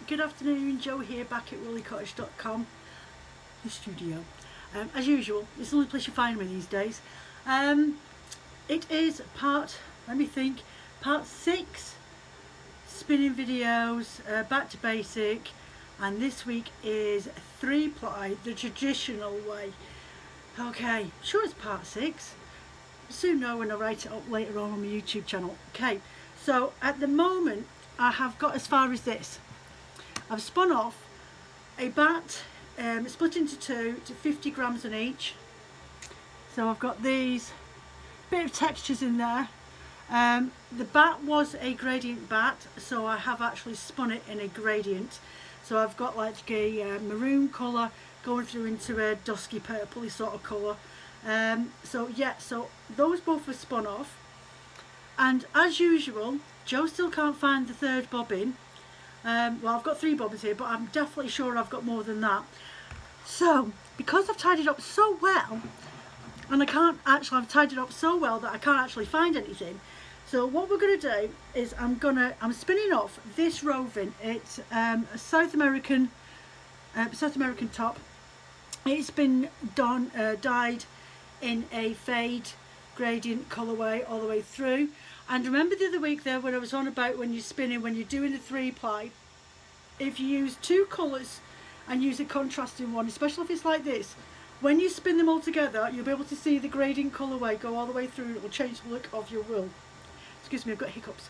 good afternoon, Joe here, back at woollycottage.com, the studio. As usual, it's the only place you find me these days. It is part 6 spinning videos, back to basic, and this week is 3-ply, the traditional way. Okay, sure it's part 6. Soon know when I write it up later on my YouTube channel. Okay, so at the moment I have got as far as this. I've spun off a bat, split into two to 50 grams on each. So I've got these bit of textures in there. The bat was a gradient bat, so I have actually spun it in a gradient. So I've got like a maroon colour going through into a dusky purpley sort of colour. So those both were spun off, and as usual Joe still can't find the third bobbin. Well, I've got 3 bobbins here, but I'm definitely sure I've got more than that. So because I've tied it up so well, and I've tied it up so well that I can't actually find anything. So what we're going to do is I'm spinning off this roving. It's a South American top. It's been dyed in a fade gradient colourway all the way through. And remember the other week there when I was on about when you're spinning, when you're doing a 3-ply, if you use 2 colours and use a contrasting one, especially if it's like this, when you spin them all together you'll be able to see the gradient colourway go all the way through. It will change the look of your wool. Excuse me, I've got hiccups.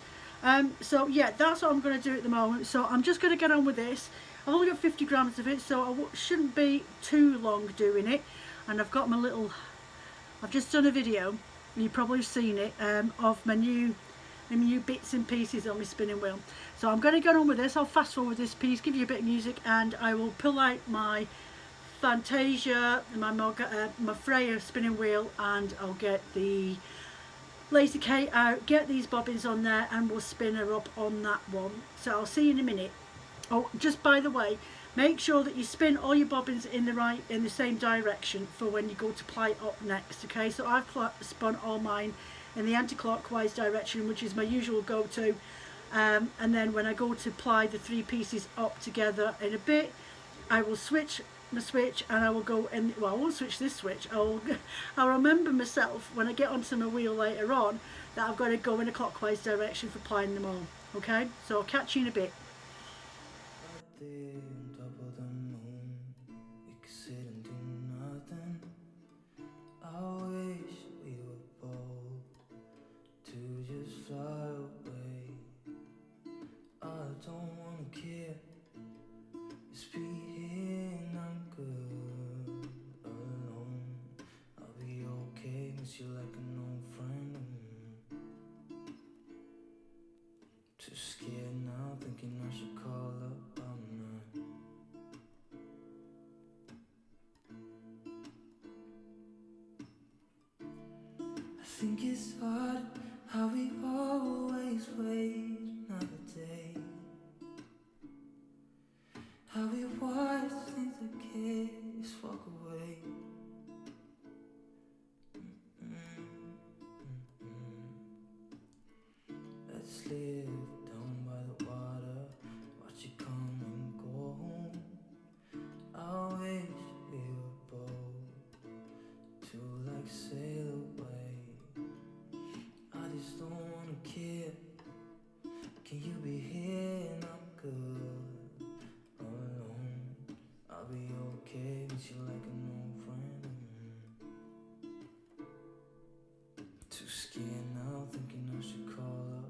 So yeah, that's what I'm going to do at the moment. So I'm just going to get on with this. I've only got 50 grams of it, so I shouldn't be too long doing it. And I've got my little, I've just done a video, and you've probably seen it, of my new bits and pieces on my spinning wheel. So I'm going to get on with this. I'll fast forward this piece, give you a bit of music, and I will pull out my Fantasia, my Freya spinning wheel, and I'll get the Lazy Kate out, get these bobbins on there, and we'll spin her up on that one. So I'll see you in a minute. Oh, just by the way, make sure that you spin all your bobbins in the same direction for when you go to ply up next. Okay, so I've spun all mine in the anti-clockwise direction, which is my usual go-to, and then when I go to ply the 3 pieces up together in a bit, I will switch my switch, and I will go in. Well, I won't switch this switch. I'll remember myself when I get onto my wheel later on that I've got to go in a clockwise direction for plying them all. Okay, so I'll catch you in a bit. On top of the moon, we could sit and do nothing. I wish we were bold to just fly away. I don't wanna care, just be here and I'm good alone. I'll be okay, miss you like an old friend. Too scared now, thinking I should call up. I think it's hard how we always wait another day, how we watch things that kids walk away. Let's live down by the water, watch it come and go home. I wish we were bold to like sail away. I just don't wanna care. Can you be here and I'm good alone? I'll be okay, miss you like an old friend. Too scared now, thinking I should call up.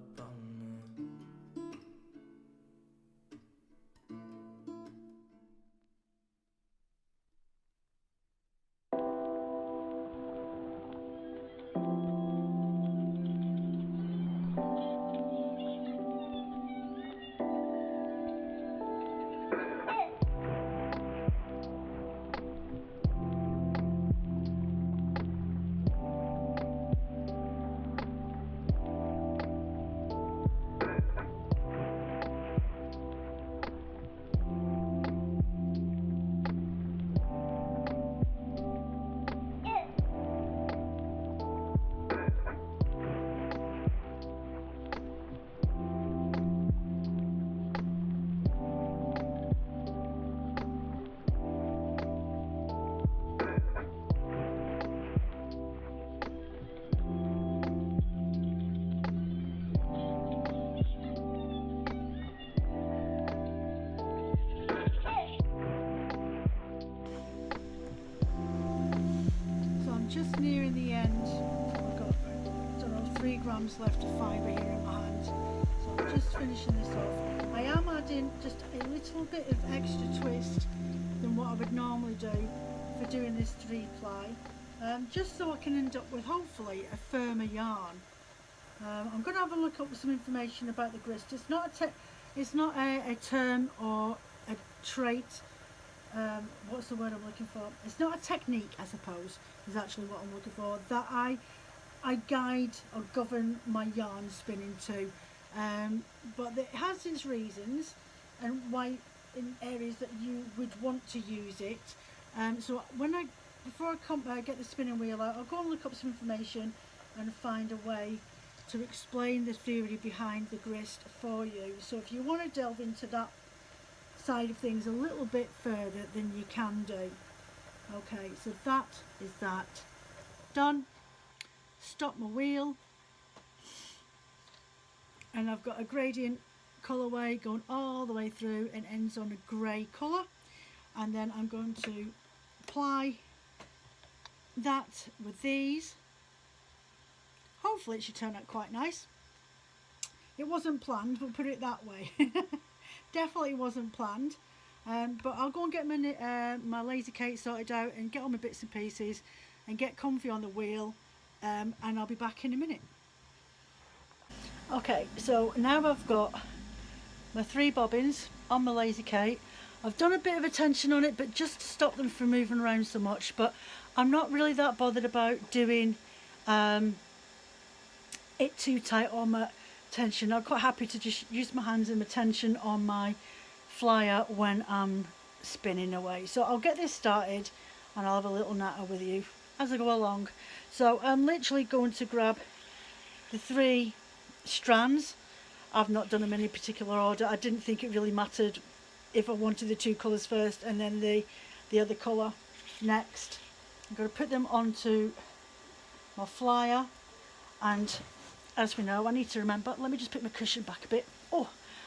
3 grams left of fibre here in my hand. So I'm just finishing this off. I am adding just a little bit of extra twist than what I would normally do for doing this 3-ply, just so I can end up with hopefully a firmer yarn. I'm going to have a look up some information about the grist. It's not a term or a trait. What's the word I'm looking for? It's not a technique, I suppose, is actually what I'm looking for, that I guide or govern my yarn spinning to. But it has its reasons and why in areas that you would want to use it. So before I get the spinning wheel out, I'll go and look up some information and find a way to explain the theory behind the grist for you. So if you want to delve into that side of things a little bit further, then you can do. Okay, so that is that. Done. Stop my wheel. And I've got a gradient colourway going all the way through and ends on a grey colour. And then I'm going to apply that with these. Hopefully it should turn out quite nice. It wasn't planned, we'll put it that way. Definitely wasn't planned. But I'll go and get my laser cake sorted out and get all my bits and pieces and get comfy on the wheel, and I'll be back in a minute. Okay, so now I've got my 3 bobbins on my laser cake. I've done a bit of a tension on it, but just to stop them from moving around so much. But I'm not really that bothered about doing it too tight on my tension. I'm quite happy to just use my hands and my tension on my flyer when I'm spinning away. So I'll get this started and I'll have a little natter with you as I go along. So I'm literally going to grab the 3 strands. I've not done them in any particular order. I didn't think it really mattered if I wanted the 2 colours first and then the other colour next. I'm going to put them onto my flyer, and as we know, I need to remember, let me just put my cushion back a bit. I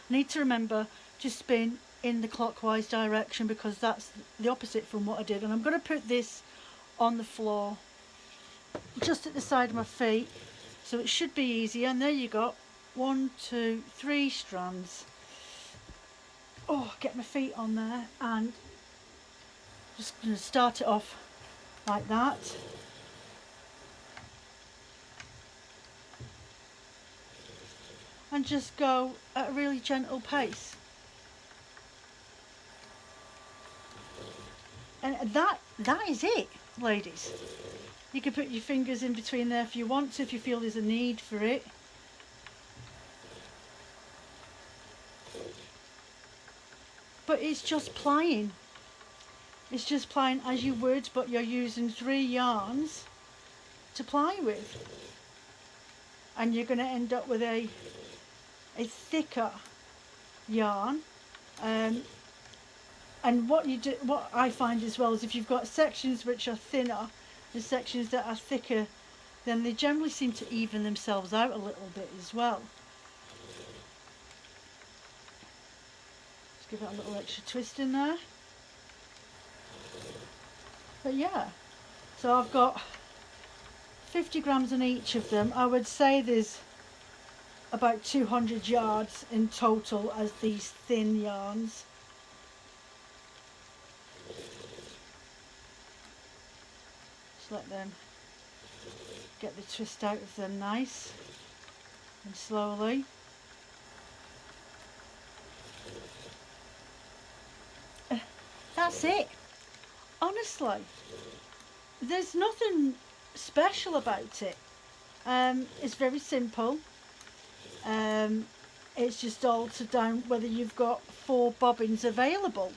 need to remember to spin in the clockwise direction because that's the opposite from what I did. And I'm going to put this on the floor just at the side of my feet, so it should be easy. And there you go, 1, 2, 3 strands. Get my feet on there and just going to start it off like that. And just go at a really gentle pace. And that is it, ladies. You can put your fingers in between there if you want to, if you feel there's a need for it. But it's just plying. It's just plying as you would, but you're using 3 yarns to ply with. And you're going to end up with a thicker yarn. And what I find as well is if you've got sections which are thinner and sections that are thicker, then they generally seem to even themselves out a little bit as well. Just give it a little extra twist in there. But yeah, so I've got 50 grams in each of them. I would say there's about 200 yards in total as these thin yarns. Just let them get the twist out of them nice and slowly. That's it. Honestly, there's nothing special about it. It's very simple. It's just altered down whether you've got 4 bobbins available.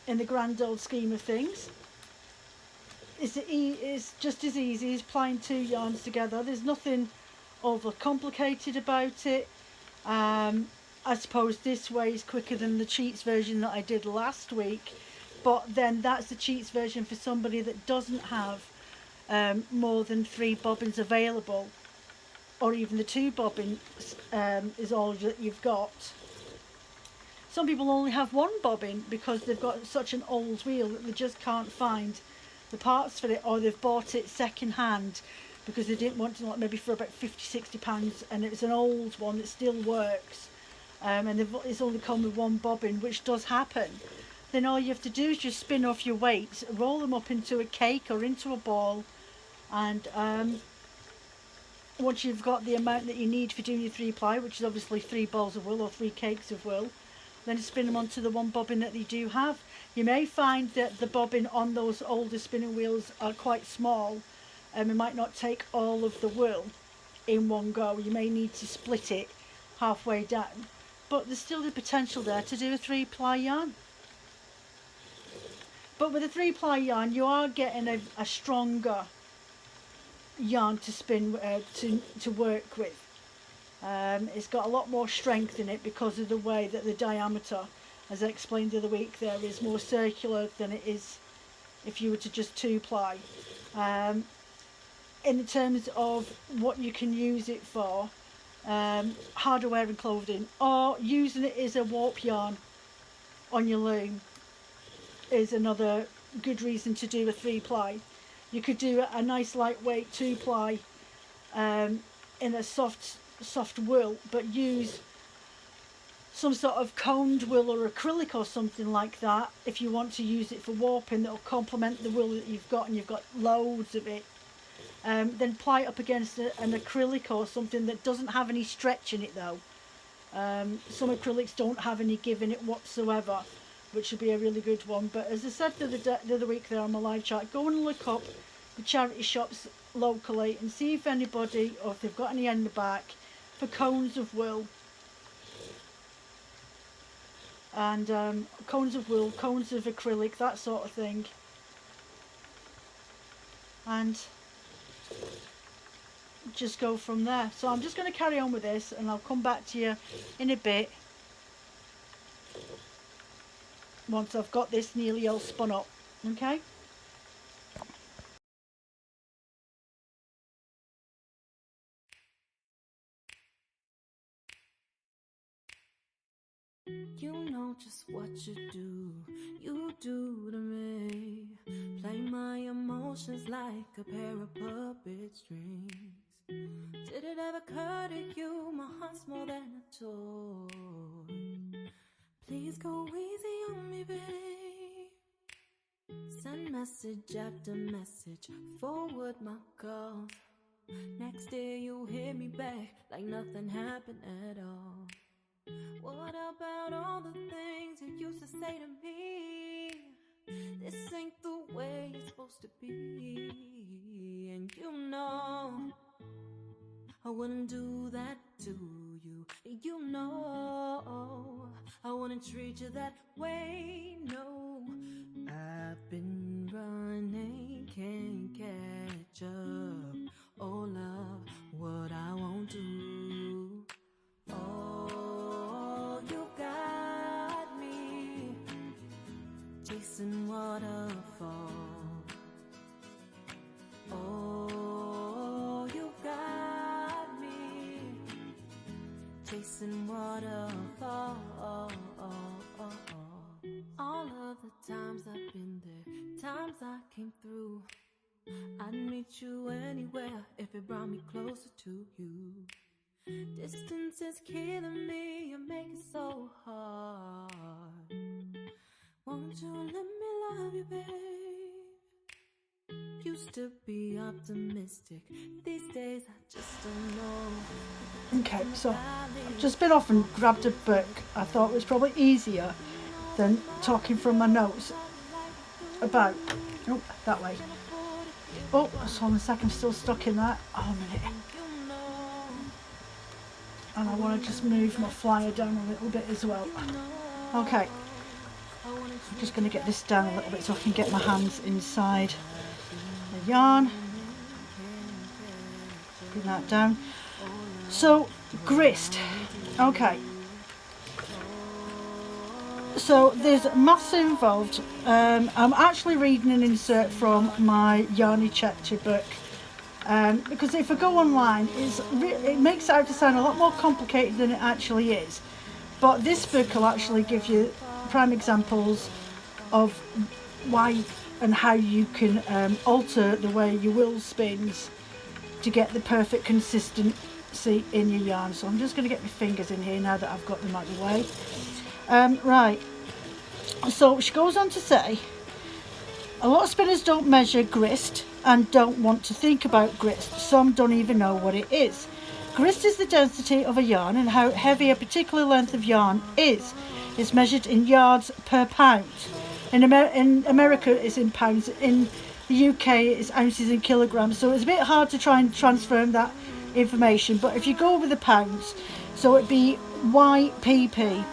In the grand old scheme of things, it's just as easy as plying 2 yarns together. There's nothing over complicated about it. I suppose this way is quicker than the cheats version that I did last week, but then that's the cheats version for somebody that doesn't have more than 3 bobbins available, or even the 2 bobbins is all that you've got. Some people only have 1 bobbin because they've got such an old wheel that they just can't find the parts for it, or they've bought it second hand because they didn't want to, like, maybe for about 50-60 pounds, and it's an old one that still works, and it's only come with one bobbin, which does happen. Then all you have to do is just spin off your weights, roll them up into a cake or into a ball, and once you've got the amount that you need for doing your 3-ply, which is obviously 3 balls of wool or 3 cakes of wool, then spin them onto the one bobbin that you do have. You may find that the bobbin on those older spinning wheels are quite small, and it might not take all of the wool in one go. You may need to split it halfway down, but there's still the potential there to do a 3-ply yarn. But with a 3-ply yarn, you are getting a stronger yarn to spin, to work with. It's got a lot more strength in it because of the way that the diameter, as I explained the other week, there is more circular than it is if you were to just 2-ply. In terms of what you can use it for, harder wearing clothing, or using it as a warp yarn on your loom, is another good reason to do a 3-ply. You could do a nice lightweight 2-ply in a soft wool, but use some sort of coned wool or acrylic or something like that if you want to use it for warping, that will complement the wool that you've got, and you've got loads of it. Then ply it up against an acrylic or something that doesn't have any stretch in it though. Some acrylics don't have any give in it whatsoever, which would be a really good one. But as I said the other week there on my live chat, go and look up the charity shops locally and see if anybody, or if they've got any in the back for cones of wool. And cones of wool, cones of acrylic, that sort of thing. And just go from there. So I'm just going to carry on with this, and I'll come back to you in a bit once I've got this nearly all spun up. Okay? You know just what you do to me. Play my emotions like a pair of puppet strings. Did it ever occur to you my heart's more than a toy? Please go easy on me, babe. Send message after message, forward my calls. Next day you hit me back like nothing happened at all. What about all the things you used to say to me? This ain't the way it's supposed to be. And you know I wouldn't do that to you. You know I wouldn't treat you that way. No, I've been running, can't catch up. Oh love, what I won't do. Oh, you got me chasing waterfalls. Oh, you got me chasing waterfalls. All of the times I've been there, times I came through, I'd meet you anywhere if it brought me closer to you. Distance is killing me, you make it so hard. Won't you let me love you, babe? Used to be optimistic, these days I just don't know. Okay, so I've just been off and grabbed a book. I thought it was probably easier than talking from my notes about, oh, that way. Oh, hold on a second, I'm still stuck in that. Oh, a minute. And I want to just move my flyer down a little bit as well. Okay, I'm just going to get this down a little bit so I can get my hands inside the yarn. Bring that down. So, grist. Okay. So there's maths involved. I'm actually reading an insert from my Yarny Chapter book. Because if I go online, it makes it out to sound a lot more complicated than it actually is. But this book will actually give you prime examples of why and how you can alter the way your wool spins to get the perfect consistency in your yarn. So I'm just going to get my fingers in here now that I've got them out of the way. Right, so she goes on to say, a lot of spinners don't measure grist and don't want to think about grist. Some don't even know what it is. Grist is the density of a yarn and how heavy a particular length of yarn is. It's measured in yards per pound. In America it's in pounds, in the UK it's ounces and kilograms, so it's a bit hard to try and transfer that information, but if you go with the pounds, so it'd be YPP.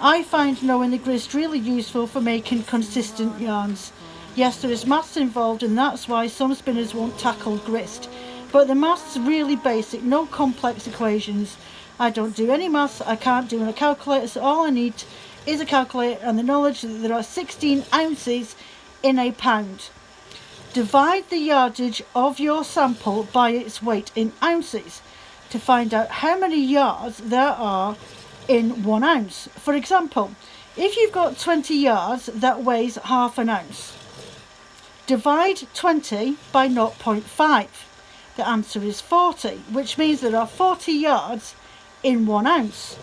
I find knowing the grist really useful for making consistent yarns. Yes, there is maths involved and that's why some spinners won't tackle grist, but the maths are really basic, no complex equations. I don't do any maths, I can't do on a calculator, so all I need is a calculator and the knowledge that there are 16 ounces in a pound. Divide the yardage of your sample by its weight in ounces to find out how many yards there are in 1 ounce. For example, if you've got 20 yards that weighs half an ounce, divide 20 by 0.5. The answer is 40, which means there are 40 yards in 1 ounce.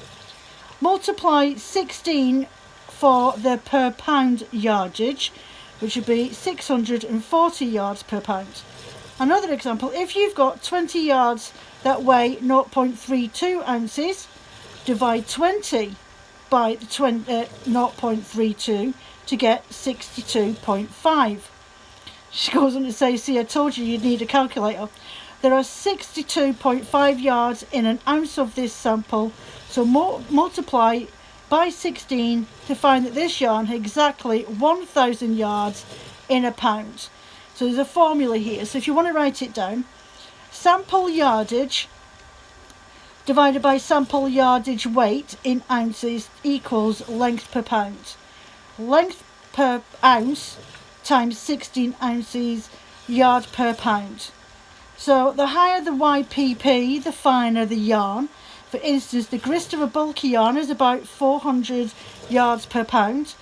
Multiply 16 for the per pound yardage, which would be 640 yards per pound. Another example, if you've got 20 yards that weigh 0.32 ounces, divide 20 by 0.32 to get 62.5. She goes on to say, see, I told you you'd need a calculator. There are 62.5 yards in an ounce of this sample, so multiply by 16 to find that this yarn has exactly 1,000 yards in a pound. So there's a formula here, so if you want to write it down, sample yardage divided by sample yardage weight in ounces equals length per pound. Length per ounce times 16 ounces yard per pound. So the higher the YPP, the finer the yarn. For instance, the grist of a bulky yarn is about 400 yards per pound.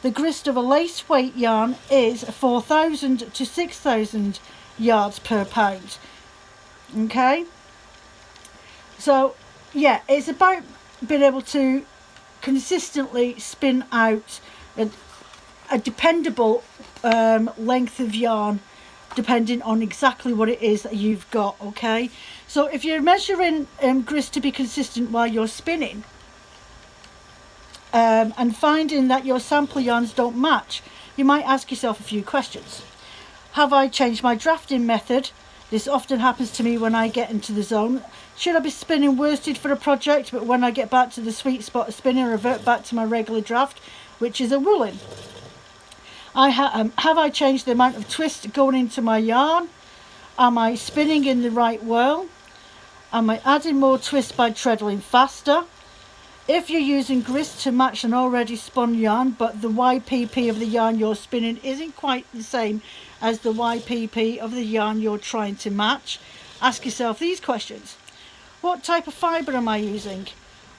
The grist of a lace weight yarn is 4,000 to 6,000 yards per pound. Okay? So, yeah, it's about being able to consistently spin out a dependable length of yarn, depending on exactly what it is that you've got. Okay, so if you're measuring grist to be consistent while you're spinning and finding that your sample yarns don't match, you might ask yourself a few questions. Have I changed my drafting method? This often happens to me when I get into the zone. Should I be spinning worsted for a project, but when I get back to the sweet spot of spinning, I revert back to my regular draft, which is a woolen? Have I changed the amount of twist going into my yarn? Am I spinning in the right whirl? Am I adding more twist by treadling faster? If you're using grist to match an already spun yarn, but the YPP of the yarn you're spinning isn't quite the same as the YPP of the yarn you're trying to match, ask yourself these questions. What type of fibre am I using?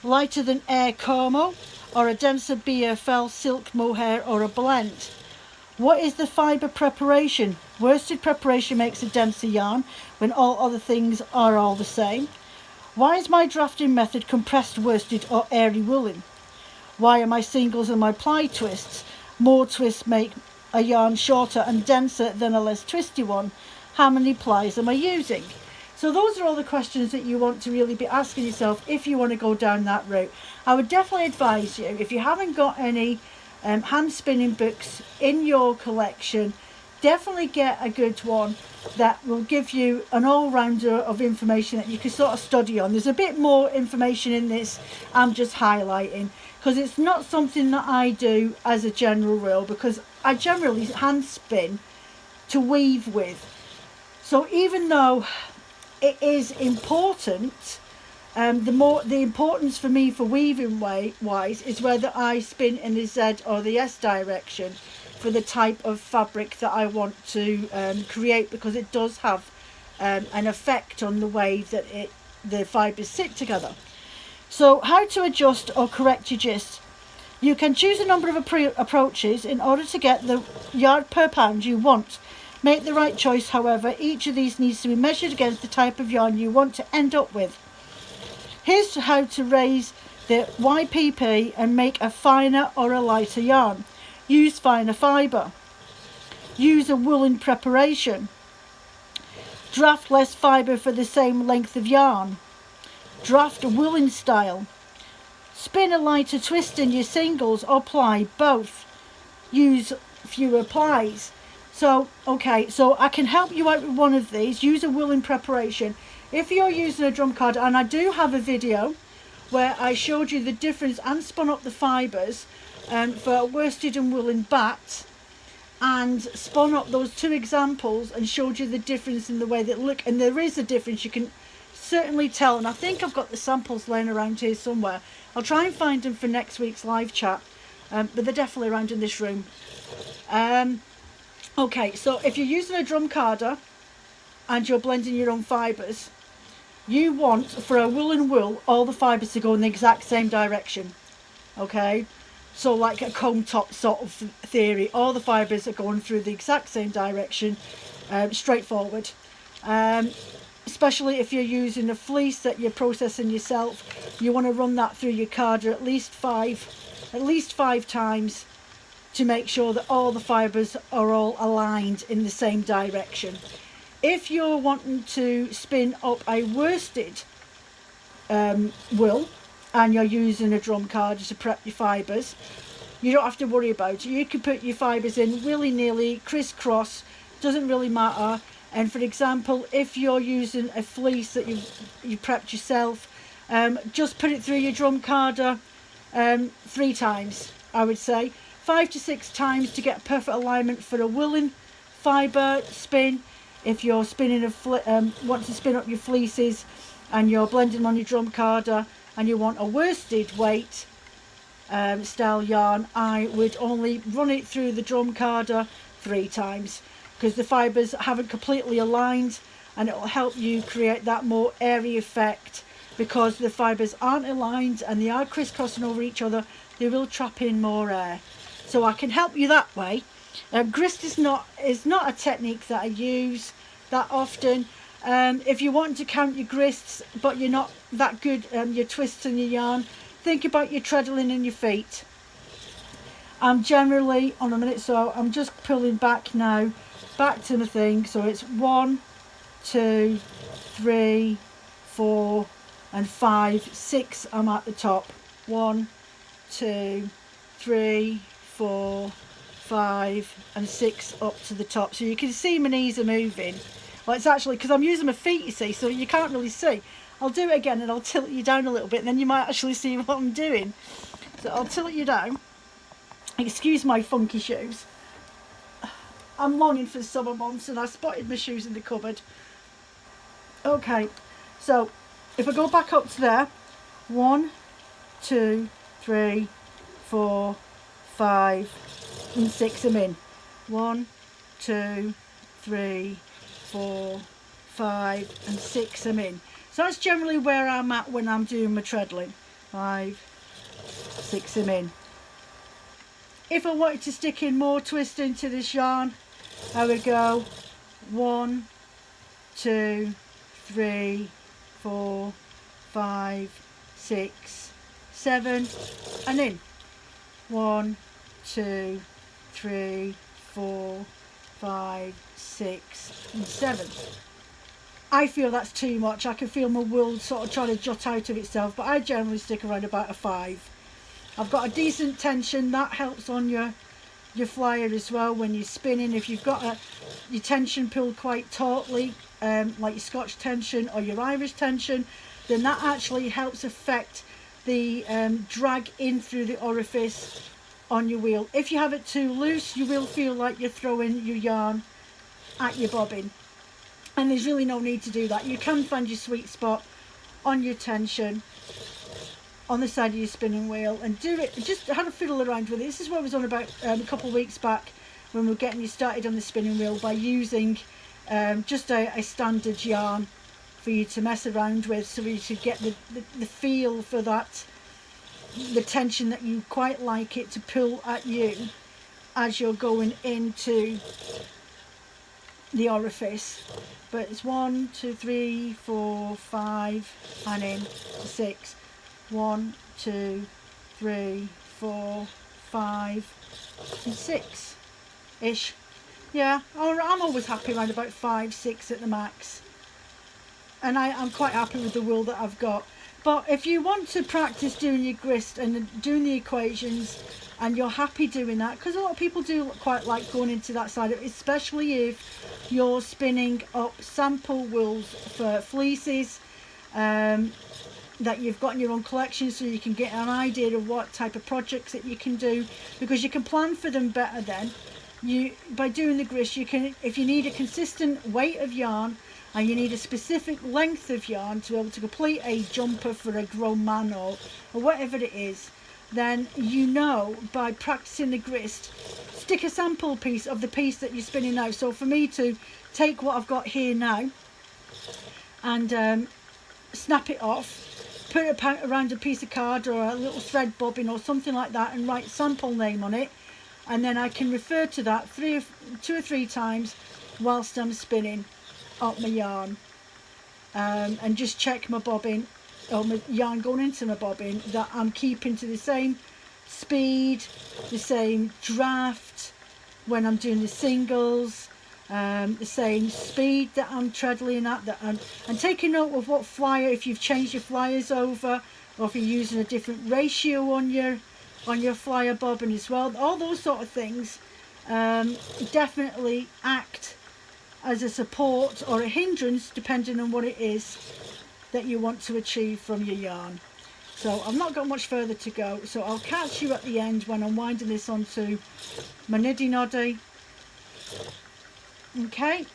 Lighter than air Como, or a denser BFL silk mohair, or a blend? What is the fibre preparation? Worsted preparation makes a denser yarn when all other things are all the same. Why is my drafting method compressed worsted or airy woolen? Why are my singles and my ply twists? More twists make a yarn shorter and denser than a less twisty one. How many plies am I using? So those are all the questions that you want to really be asking yourself if you want to go down that route. I would definitely advise you, if you haven't got any hand spinning books in your collection, definitely get a good one that will give you an all-rounder of information that you can sort of study on. There's a bit more information in this I'm just highlighting because it's not something that I do as a general rule, because I generally hand spin to weave with. So even though it is important, the importance for me for weaving wise is whether I spin in the Z or the S direction for the type of fabric that I want to create, because it does have an effect on the way that the fibres sit together. So how to adjust or correct your gist. You can choose a number of approaches in order to get the yard per pound you want. Make the right choice, however. Each of these needs to be measured against the type of yarn you want to end up with. Here's how to raise the YPP and make a finer or a lighter yarn. Use finer fibre. Use a woolen preparation. Draft less fibre for the same length of yarn. Draft a woolen style. Spin a lighter twist in your singles or ply both. Use fewer plies. So, okay, so I can help you out with one of these. Use a woolen preparation. If you're using a drum card, and I do have a video where I showed you the difference and spun up the fibres for worsted and woolen bat, and spun up those two examples and showed you the difference in the way that look, and there is a difference, you can certainly tell, and I think I've got the samples laying around here somewhere. I'll try and find them for next week's live chat, but they're definitely around in this room. Okay, so if you're using a drum carder and you're blending your own fibres, you want, for a woolen wool, all the fibres to go in the exact same direction. Okay, so like a comb top sort of theory, all the fibres are going through the exact same direction, straightforward. Especially if you're using a fleece that you're processing yourself, you want to run that through your carder at least five times to make sure that all the fibres are all aligned in the same direction. If you're wanting to spin up a worsted wool and you're using a drum carder to prep your fibres, you don't have to worry about it. You can put your fibres in willy-nilly, crisscross, doesn't really matter. And for example, if you're using a fleece that you prepped yourself, just put it through your drum carder 3 times, I would say. 5 to 6 times to get perfect alignment for a woolen fibre spin. If you're spinning want to spin up your fleeces and you're blending on your drum carder and you want a worsted weight style yarn, I would only run it through the drum carder 3 times, because the fibres haven't completely aligned, and it will help you create that more airy effect. Because the fibres aren't aligned and they are crisscrossing over each other, they will trap in more air. So I can help you that way. Grist is not a technique that I use that often. If you want to count your grists but you're not that good your twists and your yarn, think about your treadling and your feet. I'm generally on a minute, so I'm just pulling back now, back to the thing. So it's 1, 2, 3, 4 and 5, 6. I'm at the top. 1, 2, 3, 4, 5 and 6 up to the top. So you can see my knees are moving. Well, it's actually because I'm using my feet, you see, so you can't really see. I'll do it again and I'll tilt you down a little bit, and then you might actually see what I'm doing. So I'll tilt you down. Excuse my funky shoes. I'm longing for the summer months, and I spotted my shoes in the cupboard. Okay, so if I go back up to there, 1, 2, 3, 4, 5 and 6 I'm in. 1, 2, 3, 4, 5 and 6 I'm in. So that's generally where I'm at when I'm doing my treadling. 5, 6 I'm in. If I wanted to stick in more twist into this yarn, I would go 1, 2, 3, 4, 5, 6, 7 and in. 1, 2, 3, 4, 5, 6 and 7. I feel that's too much. I can feel my wool sort of trying to jut out of itself, but I generally stick around about a 5. I've got a decent tension. That helps on your flyer as well when you're spinning. If you've got your tension pulled quite tautly, like your Scotch tension or your Irish tension, then that actually helps affect the drag in through the orifice on your wheel. If you have it too loose, you will feel like you're throwing your yarn at your bobbin, and there's really no need to do that. You can find your sweet spot on your tension on the side of your spinning wheel and do it. Just have a fiddle around with it. This is what I was on about a couple of weeks back when we were getting you started on the spinning wheel, by using just a standard yarn for you to mess around with, so you should get the feel for that the tension that you quite like it to pull at you as you're going into the orifice. But it's 1, 2, 3, 4, 5 and in to 6. 1, 2, 3, 4, 5 and 6 ish. Yeah, I'm always happy around about 5, 6 at the max, and I'm quite happy with the wool that I've got. But if you want to practice doing your grist and doing the equations, and you're happy doing that, because a lot of people do quite like going into that side of it, especially if you're spinning up sample wools for fleeces that you've got in your own collection, so you can get an idea of what type of projects that you can do, because you can plan for them better then. By doing the grist, you can, if you need a consistent weight of yarn and you need a specific length of yarn to be able to complete a jumper for a grown man or whatever it is, then you know, by practicing the grist, stick a sample piece of the piece that you're spinning now. So for me to take what I've got here now and snap it off, put it around a piece of card or a little thread bobbin or something like that and write sample name on it, and then I can refer to that 2 or 3 times whilst I'm spinning up my yarn, and just check my bobbin or my yarn going into my bobbin that I'm keeping to the same speed, the same draft when I'm doing the singles, the same speed that I'm treadling at, that and taking note of what flyer, if you've changed your flyers over, or if you're using a different ratio on your flyer bobbin as well. All those sort of things definitely act as a support or a hindrance depending on what it is that you want to achieve from your yarn. So I've not got much further to go, so I'll catch you at the end when I'm winding this onto my niddy noddy. Okay.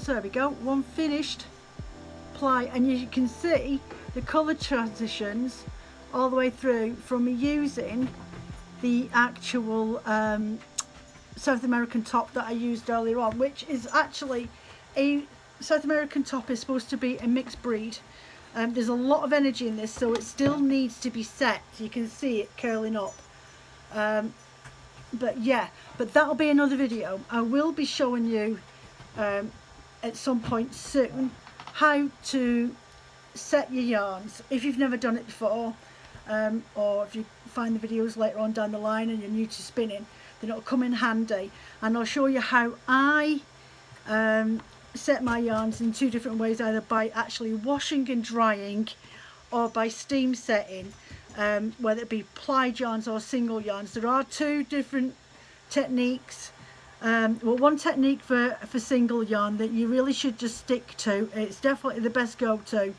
So there we go, one finished ply, and you can see the colour transitions all the way through from me using the actual South American top that I used earlier on, which is actually a South American top is supposed to be a mixed breed. There's a lot of energy in this, so it still needs to be set. You can see it curling up. But yeah, but that'll be another video. I will be showing you at some point soon how to set your yarns if you've never done it before, or if you find the videos later on down the line and you're new to spinning, then it'll come in handy. And I'll show you how I set my yarns in 2 different ways, either by actually washing and drying or by steam setting, whether it be plied yarns or single yarns. There are 2 different techniques. Well, one technique for single yarn that you really should just stick to. It's definitely the best go-to.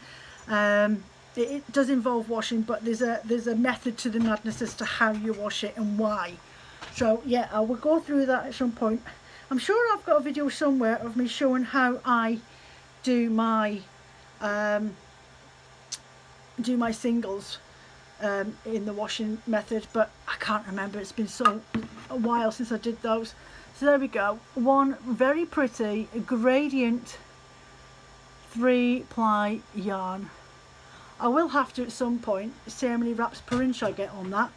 It does involve washing, but there's a method to the madness as to how you wash it and why. So yeah, I will go through that at some point. I'm sure I've got a video somewhere of me showing how I do my singles in the washing method, but I can't remember. It's been a while since I did those. So there we go, one very pretty gradient 3-ply yarn. I will have to at some point see how many wraps per inch I get on that,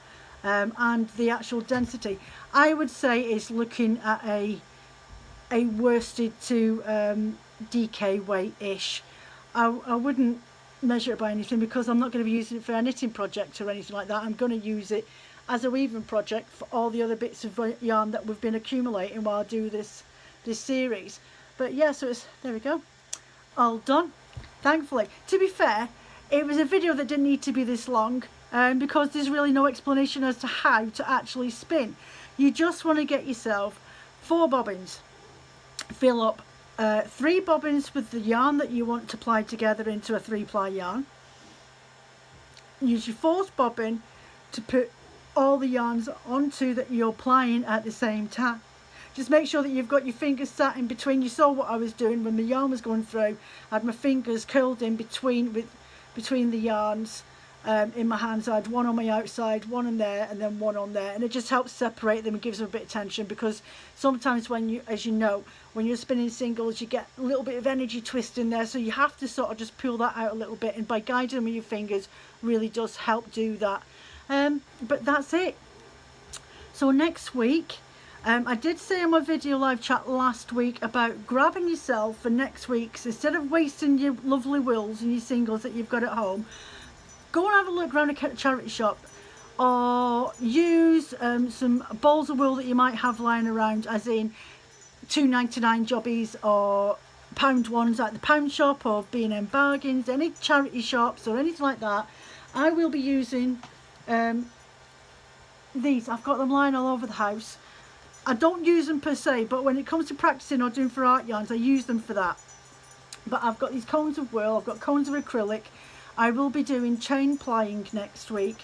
and the actual density. I would say it's looking at a worsted to DK weight ish. I wouldn't measure it by anything, because I'm not going to be using it for a knitting project or anything like that. I'm going to use it as a weaving project for all the other bits of yarn that we've been accumulating while I do this series. But yeah, so it's, there we go, all done, thankfully. To be fair, it was a video that didn't need to be this long, because there's really no explanation as to how to actually spin. You just want to get yourself 4 bobbins, fill up 3 bobbins with the yarn that you want to ply together into a 3-ply yarn. Use your 4th bobbin to put all the yarns onto that you're plying at the same time. Just make sure that you've got your fingers sat in between. You saw what I was doing when the yarn was going through. I had my fingers curled in between the yarns in my hands. I had one on my outside, one on there, and then one on there, and it just helps separate them and gives them a bit of tension, because sometimes when you, as you know, when you're spinning singles, you get a little bit of energy twist in there, so you have to sort of just pull that out a little bit, and by guiding them with your fingers really does help do that. But that's it. So next week, I did say in my video live chat last week about grabbing yourself for next week's, instead of wasting your lovely wools and your singles that you've got at home, go and have a look around a charity shop, or use some balls of wool that you might have lying around, as in £2.99 jobbies or pound ones at the pound shop or B&M bargains, any charity shops or anything like that. I will be using these. I've got them lying all over the house. I don't use them per se, but when it comes to practicing or doing for art yarns, I use them for that. But I've got these cones of wool, I've got cones of acrylic. I will be doing chain plying next week,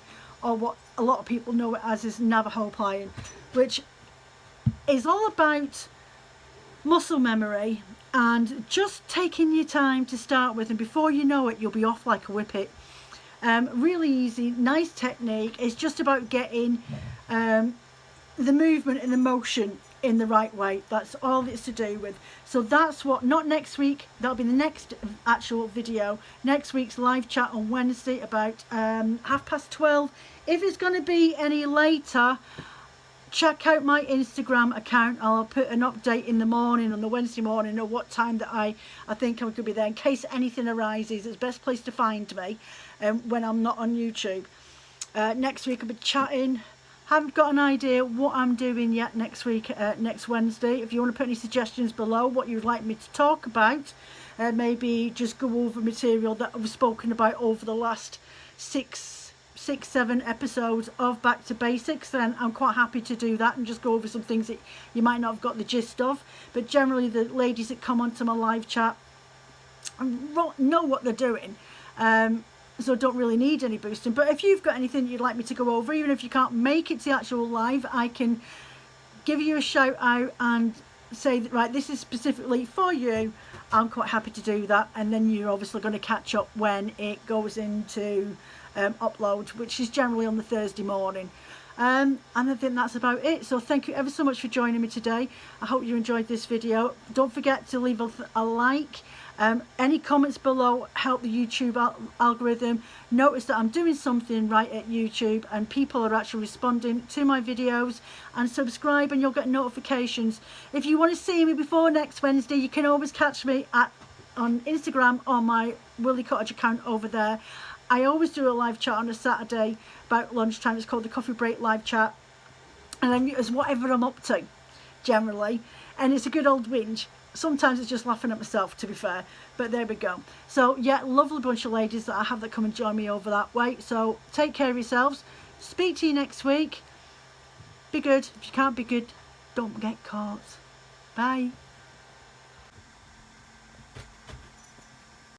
or what a lot of people know it as is Navajo plying, which is all about muscle memory and just taking your time to start with, and before you know it, you'll be off like a whippet. Really easy, nice technique. It's just about getting the movement and the motion in the right way. That's all it's to do with. So that's what, not next week, that'll be the next actual video. Next week's live chat on Wednesday about 12:30. If it's going to be any later, check out my Instagram account. I'll put an update in the morning, on the Wednesday morning, or what time that I think I could be there, in case anything arises. It's the best place to find me when I'm not on YouTube. Next week I'll be chatting. Haven't got an idea what I'm doing yet next week, next Wednesday. If you want to put any suggestions below what you'd like me to talk about, maybe just go over material that I've spoken about over the last 7 episodes of Back to Basics, then I'm quite happy to do that and just go over some things that you might not have got the gist of. But generally the ladies that come onto my live chat know what they're doing, so don't really need any boosting. But if you've got anything you'd like me to go over, even if you can't make it to the actual live, I can give you a shout out and say that, right, this is specifically for you. I'm quite happy to do that, and then you're obviously going to catch up when it goes into upload, which is generally on the Thursday morning. And I think that's about it. So thank you ever so much for joining me today. I hope you enjoyed this video. Don't forget to leave a like. Any comments below help the YouTube algorithm notice that I'm doing something right at YouTube, and people are actually responding to my videos. And subscribe and you'll get notifications. If you want to see me before next Wednesday, you can always catch me on Instagram on my Willie Cottage account over there. I always do a live chat on a Saturday about lunchtime. It's called the Coffee Break Live Chat, and then it's whatever I'm up to generally, and it's a good old whinge. Sometimes it's just laughing at myself, to be fair, but there we go. So yeah, lovely bunch of ladies that I have that come and join me over that way. So take care of yourselves. Speak to you next week. Be good. If you can't be good, don't get caught. Bye.